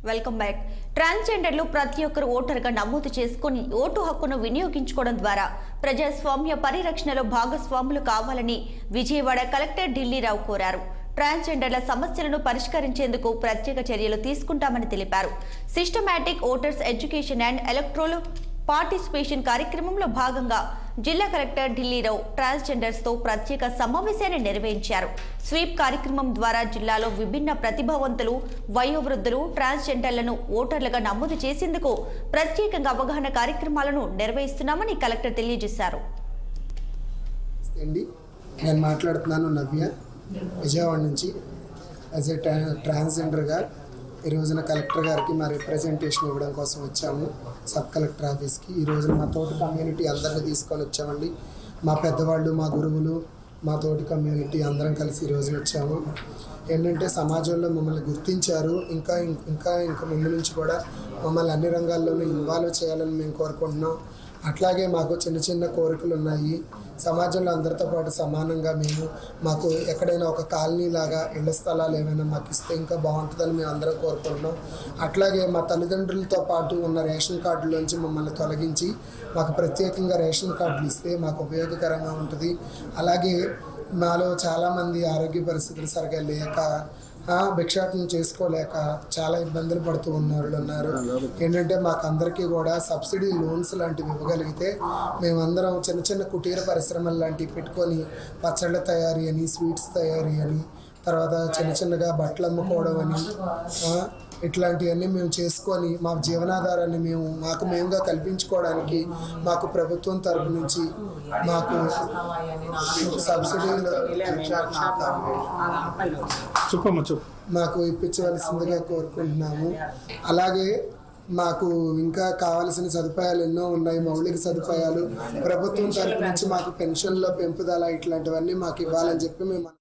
Welcome back. ట్రాన్స్జెండర్లు ప్రతి ఒక్కరు ఓటర్గా నమోదు చేసుకుని ఓటు హక్కును వినియోగించుకోవడం ద్వారా ప్రజాస్వామ్య పరిరక్షణలో భాగస్వాములు కావాలని విజయవాడ కలెక్టర్ ఢిల్లీరావు కోరారు. ట్రాన్స్జెండర్ల సమస్యలను పరిష్కరించేందుకు ప్రత్యేక చర్యలు తీసుకుంటామని తెలిపారు. Systematic voters education and electoral participation కార్యక్రమంలో భాగంగా జిల్లా కలెక్టర్ ఢిల్లీరావు ట్రాన్స్జెండర్స్ తో ప్రత్యేక సమావేశాన్ని నిర్వహించారు. స్వీప్ కార్యక్రమం ద్వారా జిల్లాలో విభిన్న ప్రతిభావంతులు, వయోవృద్ధులు, ట్రాన్స్జెండర్లను ఓటర్లుగా నమోదు చేసేందుకు ప్రత్యేకంగా అవగాహన కార్యక్రమాలను నిర్వహిస్తున్నామని కలెక్టర్ తెలియజేశారు. నేను మాట్లాడుతున్నాను నవ్య, విజయవాడ నుంచి. యాజ్ ఏ ట్రాన్స్జెండర్గా ఈ రోజున కలెక్టర్ గారికి మా రిప్రజెంటేషన్ ఇవ్వడం కోసం వచ్చాము సబ్ కలెక్టర్ ఆఫీస్కి. ఈ రోజున మా తోటి కమ్యూనిటీ అందరినీ తీసుకొని వచ్చామండి. మా పెద్దవాళ్ళు, మా గురువులు, మా తోటి కమ్యూనిటీ అందరం కలిసి ఈ రోజున వచ్చాము. ఏంటంటే సమాజంలో మమ్మల్ని గుర్తించారు, ఇంకా ఇంకా ఇంకా ముందు నుంచి కూడా మమ్మల్ని అన్ని రంగాల్లోనూ ఇన్వాల్వ్ చేయాలని మేము కోరుకుంటున్నాం. అట్లాగే మాకు చిన్న చిన్న కోరికలు ఉన్నాయి. సమాజంలో అందరితో పాటు సమానంగా మాకు ఎక్కడైనా ఒక కాలనీ లాగా ఇళ్ల స్థలాలు ఏమైనా మాకు ఇస్తే ఇంకా బాగుంటుందని మేము అందరం కోరుకుంటున్నాం. అట్లాగే మా తల్లిదండ్రులతో పాటు ఉన్న రేషన్ కార్డులోంచి మమ్మల్ని తొలగించి మాకు ప్రత్యేకంగా రేషన్ కార్డులు ఇస్తే మాకు ఉపయోగకరంగా ఉంటుంది. అలాగే మాలో చాలామంది ఆరోగ్య పరిస్థితులు సరిగా లేక, భిక్షాటన చేసుకోలేక చాలా ఇబ్బందులు పడుతూ ఉన్నారు. ఏంటంటే మాకు అందరికీ కూడా సబ్సిడీ లోన్స్ లాంటివి ఇవ్వగలిగితే మేమందరం చిన్న చిన్న కుటీర పరిశ్రమలు లాంటివి పెట్టుకొని పచ్చళ్ళ తయారీ అని, స్వీట్స్ తయారీ అని, తర్వాత చిన్న చిన్నగా బట్టలు అమ్ముకోవడం అని, ఇట్లాంటివన్నీ మేము చేసుకొని మా జీవనాధారాన్ని మాకు మేముగా కల్పించుకోవడానికి మాకు ప్రభుత్వం తరపు నుంచి మాకు సబ్సిడీలు మాకు ఇప్పించవలసిందిగా కోరుకుంటున్నాము. అలాగే మాకు ఇంకా కావాల్సిన సదుపాయాలు ఎన్నో ఉన్నాయి. మౌలిక సదుపాయాలు ప్రభుత్వం తరపు నుంచి మాకు పెన్షన్లో పెంపుదల ఇట్లాంటివన్నీ మాకు ఇవ్వాలని చెప్పి మేము